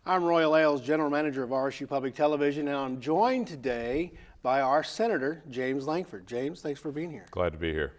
I'm Royal Ailes, General Manager of RSU Public Television, and I'm joined today by our Senator, James Lankford. James, thanks for being here. Glad to be here.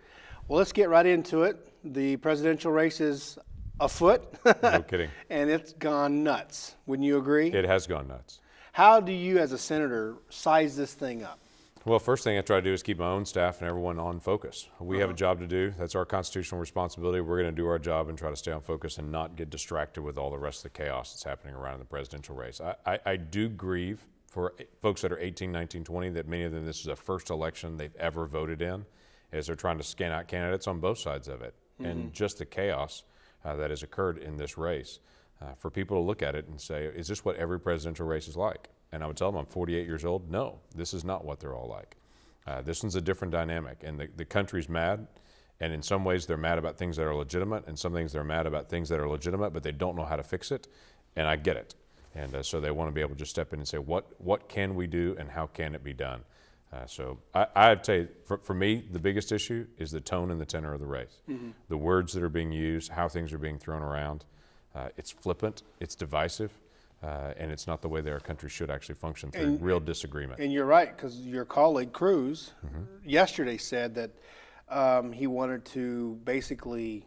Well, let's get right into it. The presidential race is afoot. No kidding. And it's gone nuts. Wouldn't you agree? It has gone nuts. How do you, as a senator, size this thing up? Well, first thing I try to do is keep my own staff and everyone on focus. We have a job to do. That's our constitutional responsibility. We're going to do our job and try to stay on focus and not get distracted with all the rest of the chaos that's happening around in the presidential race. I do grieve for folks that are 18, 19, 20, that many of them, this is the first election they've ever voted in, as they're trying to scan out candidates on both sides of it. And just the chaos that has occurred in this race. For people to look at it and say, is this what every presidential race is like? And I would tell them, I'm 48 years old, no, this is not what they're all like. This one's a different dynamic, and the country's mad, and in some ways they're mad about things that are legitimate, and some things they're mad about things that are legitimate, but they don't know how to fix it, and I get it. And so they want to be able to just step in and say, what can we do and how can it be done? So I'd say, for me, the biggest issue is the tone and the tenor of the race. The words that are being used, how things are being thrown around. It's flippant, it's divisive, and it's not the way that our country should actually function through real disagreement. And you're right, because your colleague Cruz yesterday said that he wanted to basically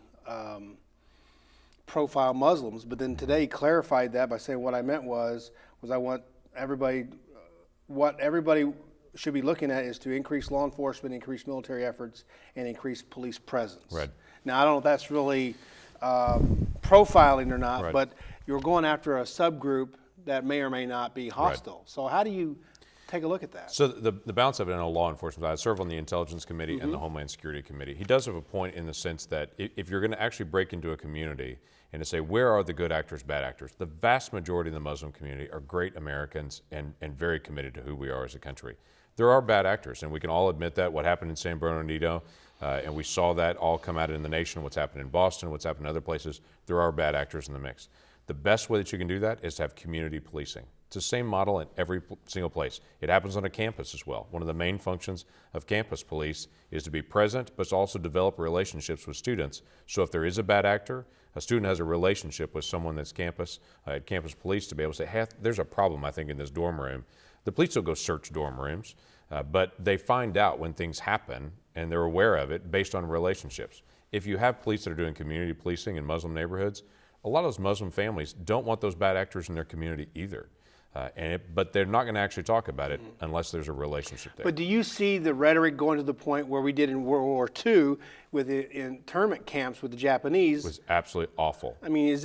profile Muslims, but then today he clarified that by saying what I meant was I want everybody, what everybody should be looking at is to increase law enforcement, increase military efforts, and increase police presence. Right. Now, I don't know if that's really profiling or not, Right. but you're going after a subgroup that may or may not be hostile. Right. So how do you take a look at that? So the balance of it in a law enforcement, I serve on the Intelligence Committee and the Homeland Security Committee. He does have a point in the sense that if you're going to actually break into a community and to say, where are the good actors, bad actors? The vast majority of the Muslim community are great Americans and very committed to who we are as a country. There are bad actors, and we can all admit that. What happened in San Bernardino, and we saw that all come out in the nation, what's happened in Boston, what's happened in other places, there are bad actors in the mix. The best way that you can do that is to have community policing. It's the same model in every single place. It happens on a campus as well. One of the main functions of campus police is to be present, but to also develop relationships with students. So if there is a bad actor, a student has a relationship with someone that's at campus police to be able to say, hey, there's a problem, I think, in this dorm room. The police don't go search dorm rooms, but they find out when things happen, and they're aware of it based on relationships. If you have police that are doing community policing in Muslim neighborhoods, a lot of those Muslim families don't want those bad actors in their community either. But they're not going to actually talk about it unless there's a relationship there. But do you see the rhetoric going to the point where we did in World War II with the internment camps with the Japanese? It was absolutely awful. I mean,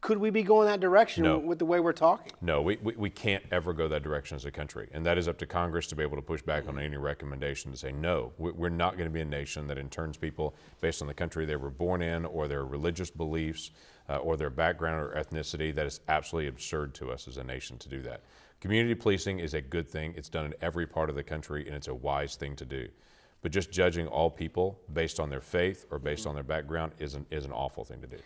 could we be going that direction with the way we're talking? No, we can't ever go that direction as a country. And that is up to Congress to be able to push back on any recommendation to say, no, we're not going to be a nation that interns people based on the country they were born in or their religious beliefs or their background or ethnicity. That is absolutely absurd to us as a nation to do that. Community policing is a good thing. It's done in every part of the country, and it's a wise thing to do. But just judging all people based on their faith or based on their background is an awful thing to do.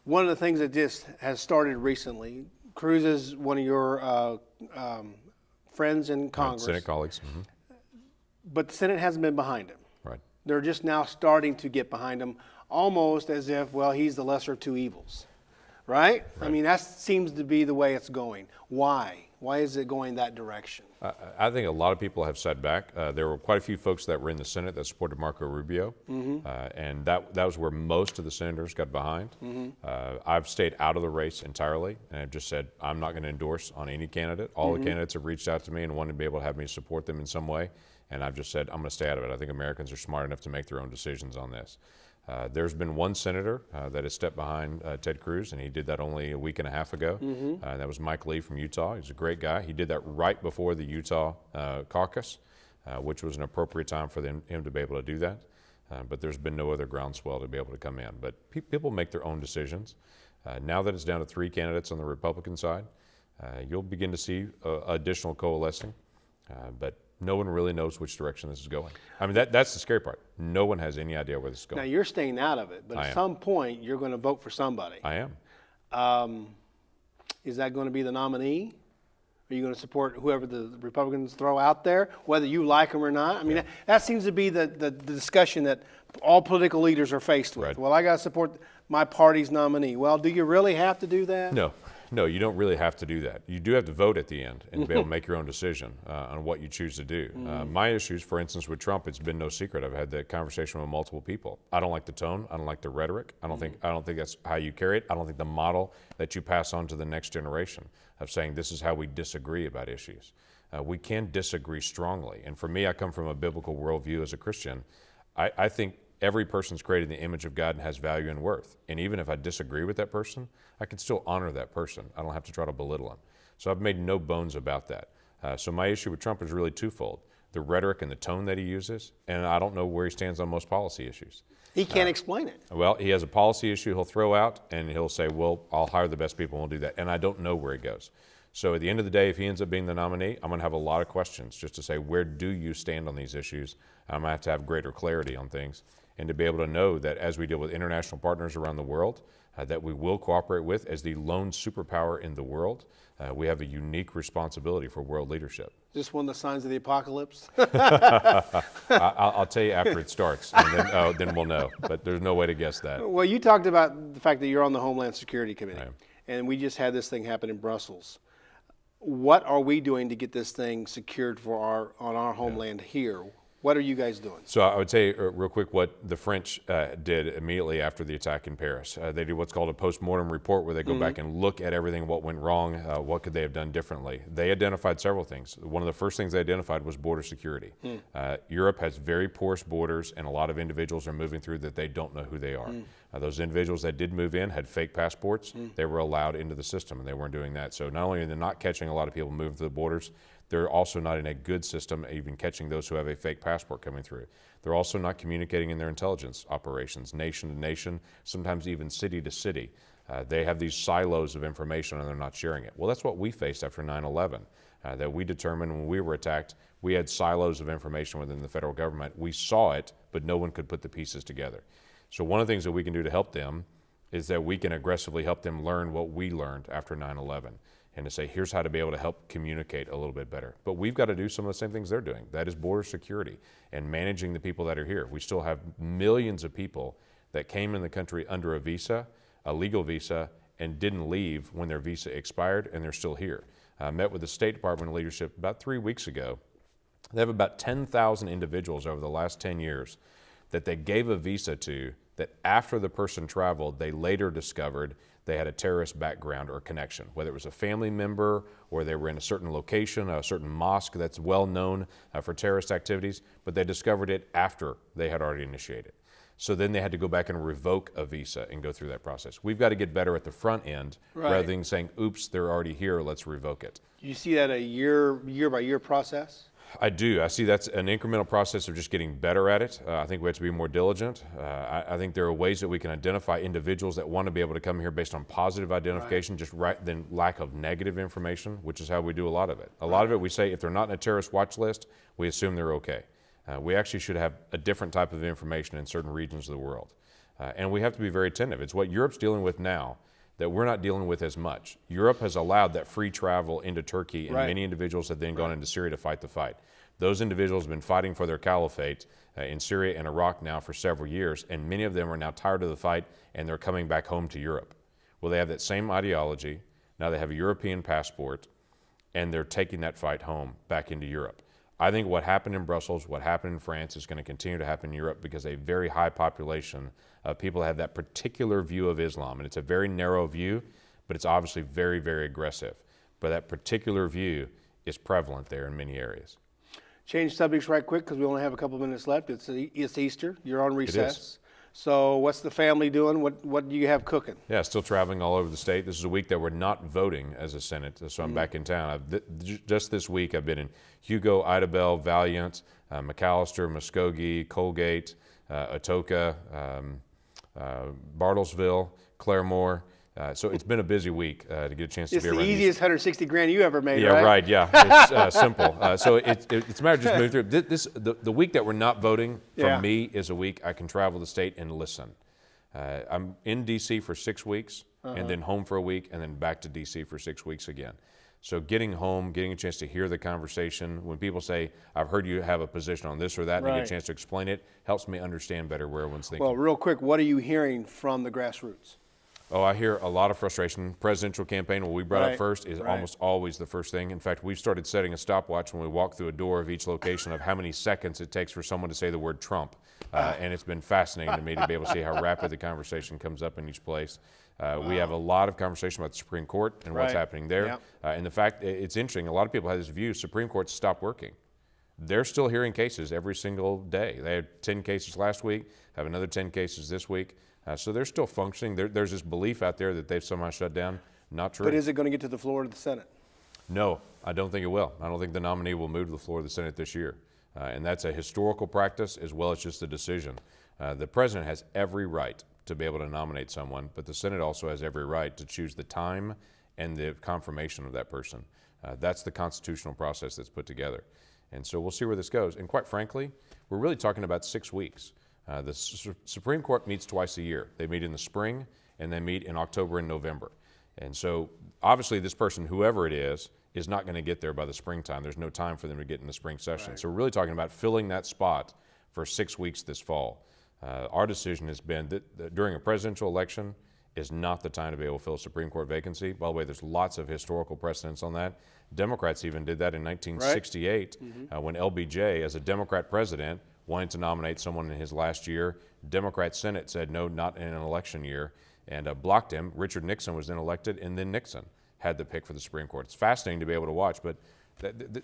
One of the things that just has started recently, Cruz is one of your friends in Congress. Senate colleagues. But the Senate hasn't been behind him. Right. They're just now starting to get behind him, almost as if, well, he's the lesser of two evils, right? I mean, that seems to be the way it's going. Why? Why is it going that direction? I think a lot of people have sat back. There were quite a few folks that were in the Senate that supported Marco Rubio, and that was where most of the senators got behind. I've stayed out of the race entirely, and I've just said I'm not going to endorse on any candidate. All the candidates have reached out to me and wanted to be able to have me support them in some way, and I've just said I'm going to stay out of it. I think Americans are smart enough to make their own decisions on this. There's been one senator that has stepped behind Ted Cruz, and he did that only a week and a half ago. That was Mike Lee from Utah. He's a great guy. He did that right before the Utah caucus, which was an appropriate time for him to be able to do that. But there's been no other groundswell to be able to come in. But people make their own decisions. Now that it's down to 3 candidates on the Republican side, you'll begin to see additional coalescing. But no one really knows which direction this is going. I mean, that's the scary part. No one has any idea where this is going. Now, you're staying out of it, but at some point, you're going to vote for somebody. I am. Is that going to be the nominee? Are you going to support whoever the Republicans throw out there, whether you like them or not? I mean, that seems to be the discussion that all political leaders are faced with. Right. Well, I got to support my party's nominee. Well, do you really have to do that? No. No, you don't really have to do that. You do have to vote at the end and be able to make your own decision on what you choose to do. My issues, for instance, with Trump, it's been no secret. I've had that conversation with multiple people. I don't like the tone. I don't like the rhetoric. I don't think that's how you carry it. I don't think the model that you pass on to the next generation of saying this is how we disagree about issues. We can disagree strongly. And for me, I come from a biblical worldview as a Christian. I think every person's created in the image of God and has value and worth. And even if I disagree with that person, I can still honor that person. I don't have to try to belittle him. So I've made no bones about that. So my issue with Trump is really twofold: the rhetoric and the tone that he uses, and I don't know where he stands on most policy issues. He can't explain it. Well, he has a policy issue he'll throw out, and he'll say, well, I'll hire the best people and we'll do that. And I don't know where he goes. So at the end of the day, if he ends up being the nominee, I'm going to have a lot of questions just to say, where do you stand on these issues? I'm going to have greater clarity on things, and to be able to know that as we deal with international partners around the world, that we will cooperate with as the lone superpower in the world, we have a unique responsibility for world leadership. Is this one of the signs of the apocalypse? I'll tell you after it starts, and then we'll know. But there's no way to guess that. Well, you talked about the fact that you're on the Homeland Security Committee, and we just had this thing happen in Brussels. What are we doing to get this thing secured for our homeland here? What are you guys doing? So I would say real quick what the French did immediately after the attack in Paris. They did what's called a post-mortem report, where they go back and look at everything, what went wrong, what could they have done differently. They identified several things. One of the first things they identified was border security. Europe has very porous borders, and a lot of individuals are moving through that they don't know who they are. Those individuals that did move in had fake passports. They were allowed into the system, and they weren't doing that. So not only are they not catching a lot of people moving through the borders, they're also not in a good system, even catching those who have a fake passport coming through. They're also not communicating in their intelligence operations, nation to nation, sometimes even city to city. They have these silos of information and they're not sharing it. Well, that's what we faced after 9/11, that we determined when we were attacked, we had silos of information within the federal government. We saw it, but no one could put the pieces together. So one of the things that we can do to help them is that we can aggressively help them learn what we learned after 9/11. And to say, here's how to be able to help communicate a little bit better. But we've got to do some of the same things they're doing. That is border security and managing the people that are here. We still have millions of people that came in the country under a visa, a legal visa, and didn't leave when their visa expired, and they're still here. I met with the State Department leadership about 3 weeks ago. They have about 10,000 individuals over the last 10 years that they gave a visa to, that after the person traveled, they later discovered they had a terrorist background or connection, whether it was a family member or they were in a certain location, a certain mosque that's well known for terrorist activities, but they discovered it after they had already initiated. So then they had to go back and revoke a visa and go through that process. We've got to get better at the front end rather than saying, oops, they're already here, let's revoke it. You see that a year by year process? I do. I see that's an incremental process of just getting better at it. I think we have to be more diligent. I think there are ways that we can identify individuals that want to be able to come here based on positive identification, just than lack of negative information, which is how we do a lot of it. A lot of it we say if they're not in a terrorist watch list, we assume they're okay. We actually should have a different type of information in certain regions of the world. And we have to be very attentive. It's what Europe's dealing with now that we're not dealing with as much. Europe has allowed that free travel into Turkey, and many individuals have then gone into Syria to fight the fight. Those individuals have been fighting for their caliphate in Syria and Iraq now for several years, and many of them are now tired of the fight, and they're coming back home to Europe. Well, they have that same ideology. Now they have a European passport, and they're taking that fight home back into Europe. I think what happened in Brussels, what happened in France is going to continue to happen in Europe because a very high population of people have that particular view of Islam. And it's a very narrow view, but it's obviously very, very aggressive. But that particular view is prevalent there in many areas. Change subjects right quick because we only have a couple minutes left. It's Easter. You're on recess. So what's the family doing? What do you have cooking? Yeah, still traveling all over the state. This is a week that we're not voting as a Senate, so I'm back in town. Just this week I've been in Hugo, Idabel, Valiant, McAllister, Muskogee, Colgate, Atoka, Bartlesville, Claremore. So it's been a busy week to get a chance to be around. It's the easiest 160 grand you ever made, right? Yeah, right. Yeah, it's simple. So it's a matter of just moving through. The week that we're not voting for me is a week I can travel the state and listen. I'm in D.C. for 6 weeks, and then home for a week, and then back to D.C. for 6 weeks again. So getting home, getting a chance to hear the conversation. When people say, I've heard you have a position on this or that, and I get a chance to explain it, helps me understand better where everyone's thinking. Well, real quick, what are you hearing from the grassroots? Oh, I hear a lot of frustration. Presidential campaign, what we brought Right, up first, is right. almost always the first thing. In fact, we've started setting a stopwatch when we walk through a door of each location of how many seconds it takes for someone to say the word Trump. And it's been fascinating to me to be able to see how rapid the conversation comes up in each place. We have a lot of conversation about the Supreme Court and what's Right. happening there. Yep. And the fact, it's interesting, a lot of people have this view, Supreme Court stopped working. They're still hearing cases every single day. They had 10 cases last week, have another 10 cases this week. So they're still functioning. There's this belief out there that they've somehow shut down. Not true. But is it going to get to the floor of the Senate? No, I don't think it will. I don't think the nominee will move to the floor of the Senate this year. And that's a historical practice as well as just a decision. The president has every right to be able to nominate someone, but the Senate also has every right to choose the time and the confirmation of that person. That's the constitutional process that's put together. And so we'll see where this goes. And quite frankly, we're really talking about 6 weeks. The Supreme Court meets twice a year. They meet in the spring and they meet in October and November. And so obviously this person, whoever it is not going to get there by the springtime. There's no time for them to get in the spring session. Right. So we're really talking about filling that spot for 6 weeks this fall. Our decision has been that during a presidential election is not the time to be able to fill a Supreme Court vacancy. By the way, there's lots of historical precedents on that. Democrats even did that in 1968 right. When LBJ, as a Democrat president, wanted to nominate someone in his last year. Democrat Senate said no, not in an election year, and blocked him. Richard Nixon was then elected, and then Nixon had the pick for the Supreme Court. It's fascinating to be able to watch, but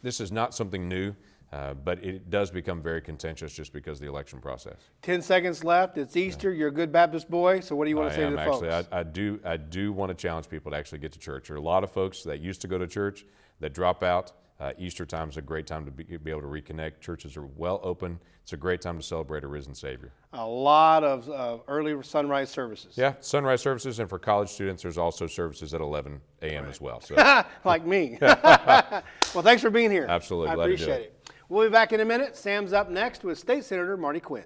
this is not something new, but it does become very contentious just because of the election process. 10 seconds left. It's Easter. You're a good Baptist boy, so what do you want to say to the folks? I do want to challenge people to actually get to church. There are a lot of folks that used to go to church that drop out. Easter time is a great time to be able to reconnect. Churches are well open. It's a great time to celebrate a risen Savior. A lot of early sunrise services. Yeah, sunrise services, and for college students, there's also services at 11 a.m. right. as well. So. Like me. Well, thanks for being here. Absolutely. I Glad to do appreciate it. We'll be back in a minute. Sam's up next with State Senator Marty Quinn.